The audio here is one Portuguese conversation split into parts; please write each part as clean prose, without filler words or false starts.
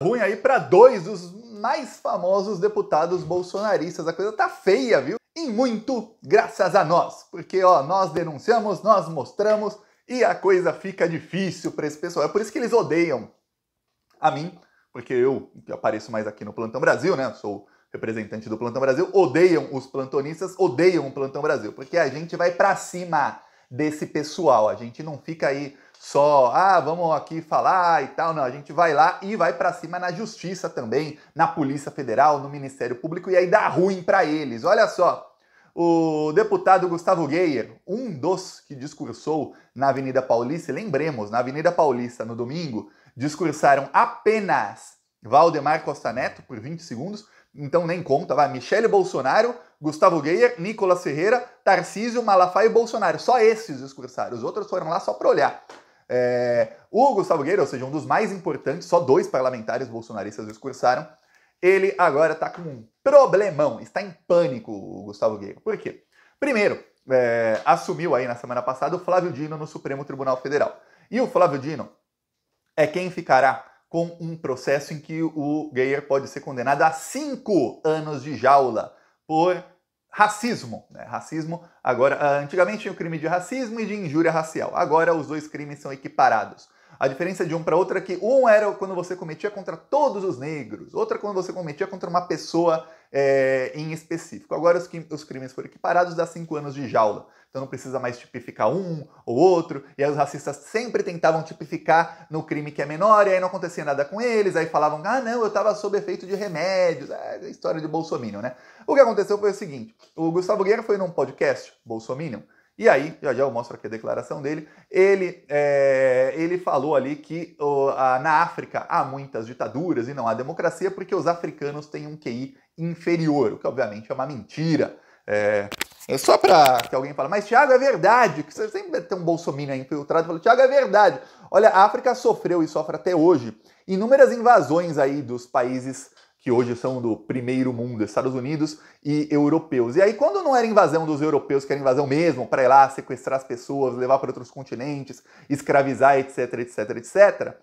Ruim aí para dois dos mais famosos deputados bolsonaristas. A coisa tá feia, viu? E muito graças a nós, porque ó, nós denunciamos, nós mostramos e a coisa fica difícil para esse pessoal. É por isso que eles odeiam a mim, porque eu que apareço mais aqui no Plantão Brasil, né? Eu sou representante do Plantão Brasil, odeiam os plantonistas, odeiam o Plantão Brasil, porque a gente vai para cima desse pessoal, a gente não fica aí só, vamos aqui falar e tal, não, a gente vai lá e vai para cima na justiça também, na Polícia Federal, no Ministério Público, e aí dá ruim para eles. Olha só, o deputado Gustavo Geyer, um dos que discursou na Avenida Paulista, lembremos, na Avenida Paulista no domingo, discursaram apenas Valdemar Costa Neto por 20 segundos, então nem conta, vai, Michele Bolsonaro, Gustavo Geyer, Nicolas Ferreira, Tarcísio, Malafaia e Bolsonaro. Só esses discursaram, os outros foram lá só para olhar. O Gustavo Geyer, ou seja, um dos mais importantes, só 2 parlamentares bolsonaristas discursaram, ele agora está com um problemão, está em pânico o Gustavo Geyer. Por quê? Primeiro, assumiu aí na semana passada o Flávio Dino no Supremo Tribunal Federal. E o Flávio Dino é quem ficará com um processo em que o Geyer pode ser condenado a 5 anos de jaula por racismo. Racismo, agora, antigamente tinha o crime de racismo e de injúria racial. Agora os dois crimes são equiparados. A diferença de um para outro é que um era quando você cometia contra todos os negros, outra quando você cometia contra uma pessoa em específico. Agora os crimes foram equiparados, dá 5 anos de jaula. Então não precisa mais tipificar um ou outro, e aí os racistas sempre tentavam tipificar no crime que é menor, e aí não acontecia nada com eles, aí falavam, não, eu estava sob efeito de remédios, história de Bolsominion, né? O que aconteceu foi o seguinte, o Gustavo Geyer foi num podcast, Bolsominion, e aí, já eu mostro aqui a declaração dele, ele falou ali que na África há muitas ditaduras e não há democracia porque os africanos têm um QI inferior, o que obviamente é uma mentira. É só para que alguém fale, mas Thiago, é verdade, que você sempre tem um bolsominion infiltrado, falou, Thiago, é verdade. Olha, a África sofreu e sofre até hoje inúmeras invasões aí dos países que hoje são do primeiro mundo, Estados Unidos e europeus. E aí, quando não era invasão dos europeus, que era invasão mesmo, para ir lá sequestrar as pessoas, levar para outros continentes, escravizar, etc, etc, etc,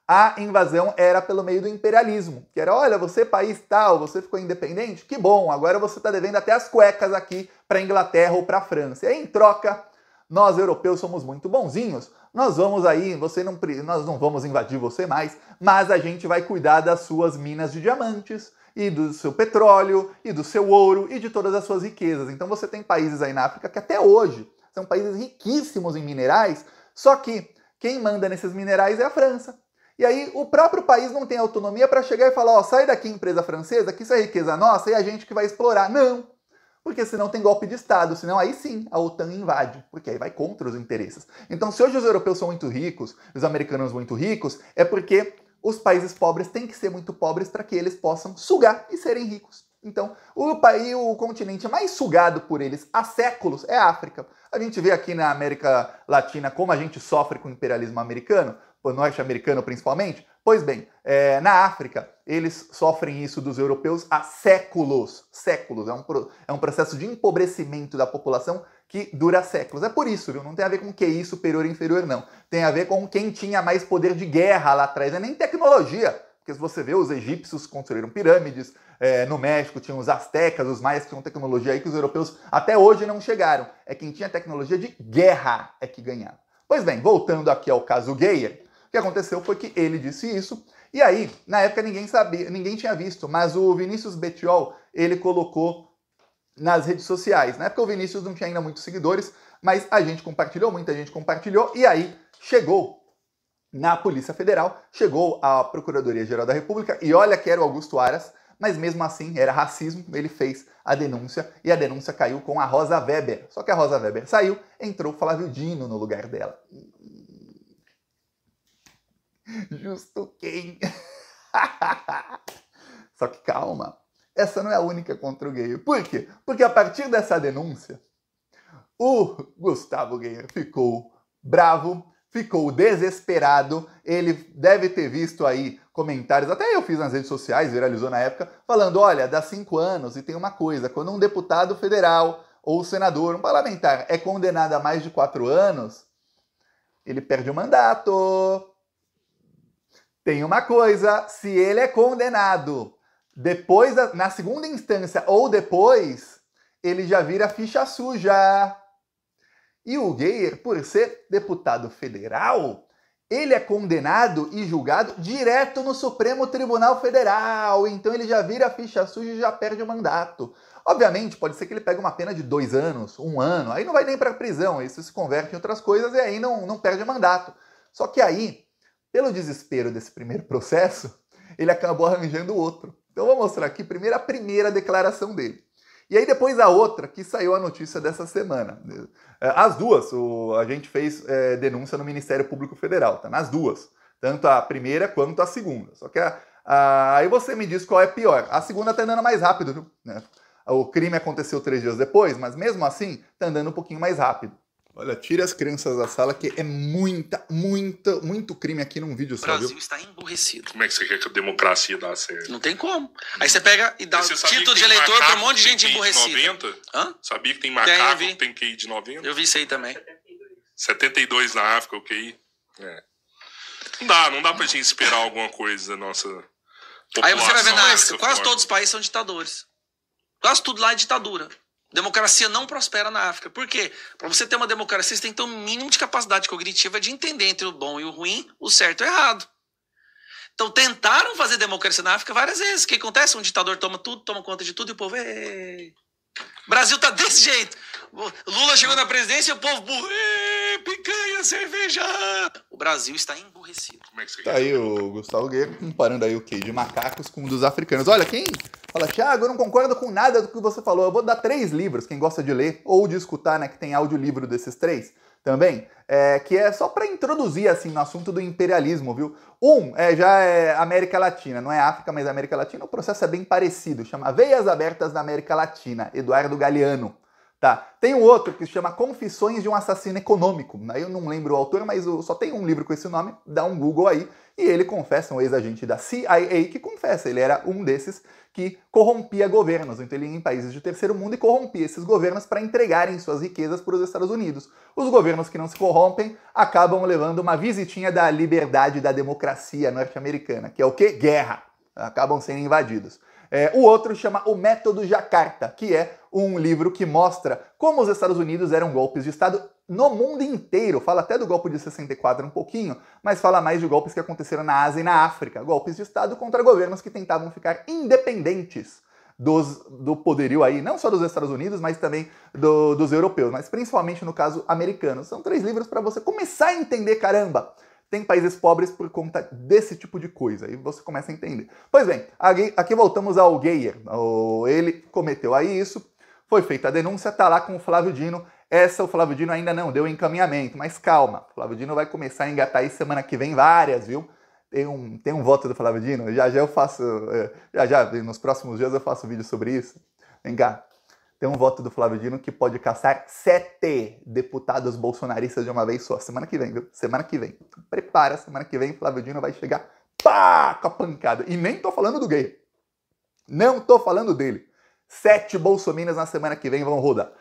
a invasão era pelo meio do imperialismo, que era, olha, você país tal, você ficou independente, que bom, agora você está devendo até as cuecas aqui para a Inglaterra ou para a França. E aí, em troca, nós europeus somos muito bonzinhos, nós vamos aí, nós não vamos invadir você mais, mas a gente vai cuidar das suas minas de diamantes, e do seu petróleo, e do seu ouro, e de todas as suas riquezas. Então você tem países aí na África que até hoje são países riquíssimos em minerais, só que quem manda nesses minerais é a França. E aí o próprio país não tem autonomia para chegar e falar, sai daqui empresa francesa, que isso é riqueza nossa e a gente que vai explorar. Não, porque senão tem golpe de Estado, senão aí sim a OTAN invade, porque aí vai contra os interesses. Então se hoje os europeus são muito ricos, os americanos muito ricos, é porque os países pobres têm que ser muito pobres para que eles possam sugar e serem ricos. Então, o continente mais sugado por eles há séculos é a África. A gente vê aqui na América Latina como a gente sofre com o imperialismo americano, norte-americano principalmente. Pois bem, na África, eles sofrem isso dos europeus há séculos. Séculos. É um processo de empobrecimento da população que dura séculos. É por isso, viu? Não tem a ver com QI superior e inferior, não. Tem a ver com quem tinha mais poder de guerra lá atrás. Não é nem tecnologia. Porque se você vê, os egípcios construíram pirâmides, no México tinham os astecas, os maias que tinham tecnologia aí que os europeus até hoje não chegaram. É quem tinha tecnologia de guerra é que ganhava. Pois bem, voltando aqui ao caso Geyer, o que aconteceu foi que ele disse isso, e aí, na época ninguém sabia, ninguém tinha visto, mas o Vinícius Bettiol, ele colocou nas redes sociais. Na época o Vinícius não tinha ainda muitos seguidores, mas a gente compartilhou, muita gente compartilhou, e aí chegou na Polícia Federal, chegou a Procuradoria-Geral da República, e olha que era o Augusto Aras, mas mesmo assim era racismo, ele fez a denúncia, e a denúncia caiu com a Rosa Weber. Só que a Rosa Weber saiu, entrou Flávio Dino no lugar dela. Justo quem? Só que calma, essa não é a única contra o Geyer. Por quê? Porque a partir dessa denúncia, o Gustavo Geyer ficou bravo, ficou desesperado, ele deve ter visto aí comentários, até eu fiz nas redes sociais, viralizou na época, falando, olha, dá 5 anos e tem uma coisa, quando um deputado federal ou senador, um parlamentar, é condenado a mais de 4 anos, ele perde o mandato. Tem uma coisa, se ele é condenado depois, na segunda instância ou depois, ele já vira ficha suja. E o Geyer, por ser deputado federal, ele é condenado e julgado direto no Supremo Tribunal Federal. Então ele já vira ficha suja e já perde o mandato. Obviamente, pode ser que ele pegue uma pena de 2 anos, 1 ano, aí não vai nem para prisão, isso se converte em outras coisas e aí não perde o mandato. Só que aí, pelo desespero desse primeiro processo, ele acabou arranjando outro. Então eu vou mostrar aqui primeiro a primeira declaração dele. E aí depois a outra, que saiu a notícia dessa semana. As duas, a gente fez denúncia no Ministério Público Federal, tá? Nas duas. Tanto a primeira quanto a segunda. Só que aí você me diz qual é pior. A segunda tá andando mais rápido, viu? O crime aconteceu 3 dias depois, mas mesmo assim tá andando um pouquinho mais rápido. Olha, tire as crianças da sala, que é muito crime aqui num vídeo só, viu? O Brasil está emburrecido. Como é que você quer que a democracia dá certo? Não tem como. Aí você pega e dá o título de eleitor para um monte de gente emburrecida. 90? Hã? Sabia que tem macaco que tem QI de 90? Eu vi isso aí também. 72 na África, o QI. Não dá pra gente esperar alguma coisa da nossa população. Aí você vai ver na África, quase todos os países são ditadores. Quase tudo lá é ditadura. Democracia não prospera na África. Por quê? Para você ter uma democracia, você tem que ter um mínimo de capacidade cognitiva de entender entre o bom e o ruim, o certo e o errado. Então tentaram fazer democracia na África várias vezes. O que acontece? Um ditador toma tudo, toma conta de tudo e o povo... O Brasil tá desse jeito. Lula chegou na presidência e o povo... Picanha, cerveja! O Brasil está emburrecido. Como é que você Tá aí o Gustavo Guerra comparando aí o QI de macacos com o dos africanos. Olha, quem fala, Thiago, eu não concordo com nada do que você falou. Eu vou dar 3 livros, quem gosta de ler ou de escutar, né, que tem audiolivro desses 3 também, que é só para introduzir, assim, no assunto do imperialismo, viu? Já é América Latina, não é África, mas América Latina. O processo é bem parecido, chama Veias Abertas da América Latina, Eduardo Galeano. Tá. Tem um outro que se chama Confissões de um Assassino Econômico. Aí eu não lembro o autor, mas só tem um livro com esse nome, dá um Google aí, e ele confessa, um ex-agente da CIA que confessa, ele era um desses que corrompia governos. Então ele ia em países de terceiro mundo e corrompia esses governos para entregarem suas riquezas para os Estados Unidos. Os governos que não se corrompem acabam levando uma visitinha da liberdade e da democracia norte-americana, que é o quê? Guerra. Acabam sendo invadidos. O outro chama O Método Jacarta, que é um livro que mostra como os Estados Unidos eram golpes de Estado no mundo inteiro. Fala até do golpe de 64 um pouquinho, mas fala mais de golpes que aconteceram na Ásia e na África. Golpes de Estado contra governos que tentavam ficar independentes do poderio aí, não só dos Estados Unidos, mas também dos europeus, mas principalmente no caso americano. São 3 livros para você começar a entender, caramba! Tem países pobres por conta desse tipo de coisa. Aí você começa a entender. Pois bem, aqui voltamos ao Geyer. Ele cometeu aí isso, foi feita a denúncia, tá lá com o Flávio Dino. O Flávio Dino ainda não deu encaminhamento, mas calma. O Flávio Dino vai começar a engatar aí semana que vem várias, viu? Tem um voto do Flávio Dino, já eu faço... nos próximos dias eu faço vídeo sobre isso. Vem cá. Tem um voto do Flávio Dino que pode caçar 7 deputados bolsonaristas de uma vez só. Semana que vem, viu? Semana que vem. Então, prepara, semana que vem Flávio Dino vai chegar pá, com a pancada. E nem tô falando do gay. Não tô falando dele. 7 bolsominions na semana que vem vão rodar.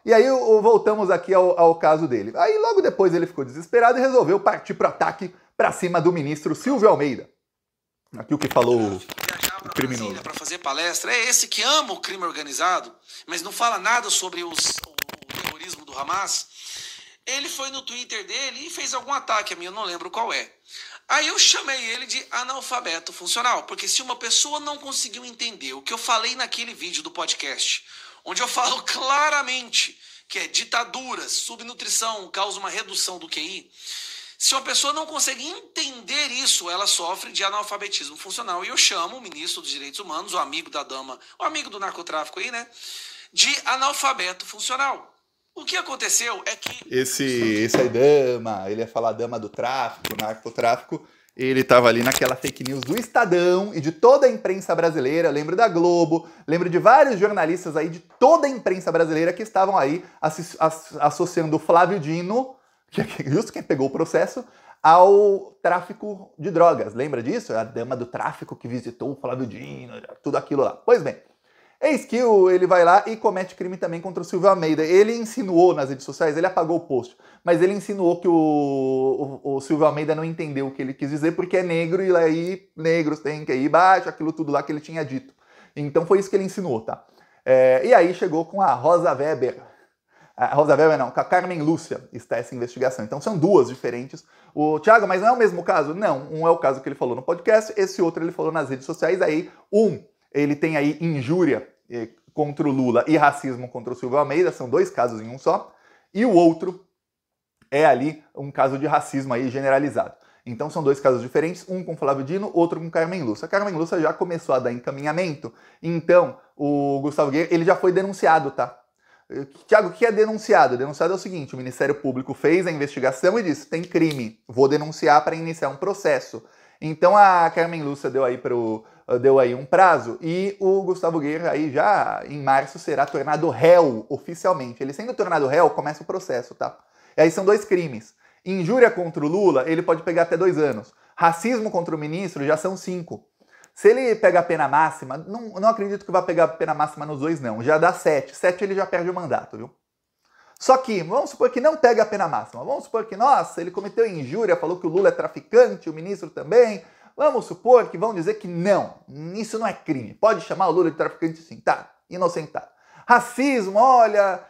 E aí voltamos aqui ao caso dele. Aí logo depois ele ficou desesperado e resolveu partir pro ataque pra cima do ministro Silvio Almeida. Aqui o que falou o criminoso. Para fazer palestra, é esse que ama o crime organizado, mas não fala nada sobre o terrorismo do Hamas. Ele foi no Twitter dele e fez algum ataque a mim, eu não lembro qual é. Aí eu chamei ele de analfabeto funcional, porque se uma pessoa não conseguiu entender o que eu falei naquele vídeo do podcast, onde eu falo claramente que ditaduras, subnutrição causa uma redução do QI, se uma pessoa não consegue entender isso, ela sofre de analfabetismo funcional. E eu chamo o ministro dos Direitos Humanos, o amigo da dama, o amigo do narcotráfico aí, né, de analfabeto funcional. O que aconteceu é que... Esse aí, dama, ele ia falar dama do tráfico, narcotráfico, ele estava ali naquela fake news do Estadão e de toda a imprensa brasileira. Lembro da Globo, lembro de vários jornalistas aí de toda a imprensa brasileira que estavam aí associando o Flávio Dino, que é justo quem pegou o processo, ao tráfico de drogas. Lembra disso? A dama do tráfico que visitou o Flávio Dino, tudo aquilo lá. Pois bem, Eis que ele vai lá e comete crime também contra o Silvio Almeida. Ele insinuou nas redes sociais, ele apagou o post, mas ele insinuou que o Silvio Almeida não entendeu o que ele quis dizer porque é negro e aí negros têm que ir baixo, aquilo tudo lá que ele tinha dito. Então foi isso que ele insinuou, tá? E aí chegou com a Rosa Weber. A Rosa Weber não, com a Carmen Lúcia está essa investigação. Então são duas diferentes. O Thiago, mas não é o mesmo caso? Não, um é o caso que ele falou no podcast, esse outro ele falou nas redes sociais. Aí ele tem aí injúria contra o Lula e racismo contra o Silvio Almeida, são dois casos em um só, e o outro é ali um caso de racismo aí generalizado. Então são dois casos diferentes, um com Flávio Dino, outro com Carmen Lúcia. A Carmen Lúcia já começou a dar encaminhamento, então o Gustavo Guerra, ele já foi denunciado, tá? Tiago, o que é denunciado? Denunciado é o seguinte, o Ministério Público fez a investigação e disse, tem crime, vou denunciar para iniciar um processo. Então a Carmen Lúcia deu aí um prazo e o Gustavo Guerra aí já em março será tornado réu oficialmente. Ele sendo tornado réu, começa o processo, tá? E aí são dois crimes. Injúria contra o Lula, ele pode pegar até 2 anos. Racismo contra o ministro já são 5. Se ele pegar a pena máxima, não acredito que vai pegar a pena máxima nos 2 não, já dá 7. 7 ele já perde o mandato, viu? Só que, vamos supor que não pega a pena máxima. Vamos supor que, nossa, ele cometeu injúria, falou que o Lula é traficante, o ministro também. Vamos supor que vão dizer que não, isso não é crime. Pode chamar o Lula de traficante sim, tá, inocentado. Racismo, olha,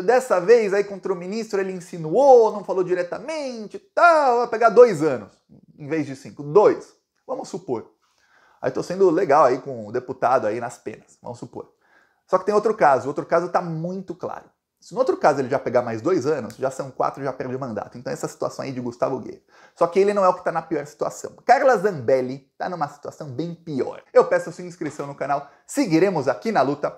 dessa vez aí contra o ministro ele insinuou, não falou diretamente, tal, vai pegar 2 anos, em vez de 5, 2. Vamos supor. Aí tô sendo legal aí com o deputado aí nas penas, vamos supor. Só que tem outro caso tá muito claro. Se no outro caso ele já pegar mais 2 anos, já são 4, já perde o mandato. Então essa situação aí de Gustavo Guerra. Só que ele não é o que tá na pior situação. Carla Zambelli tá numa situação bem pior. Eu peço a sua inscrição no canal, seguiremos aqui na luta.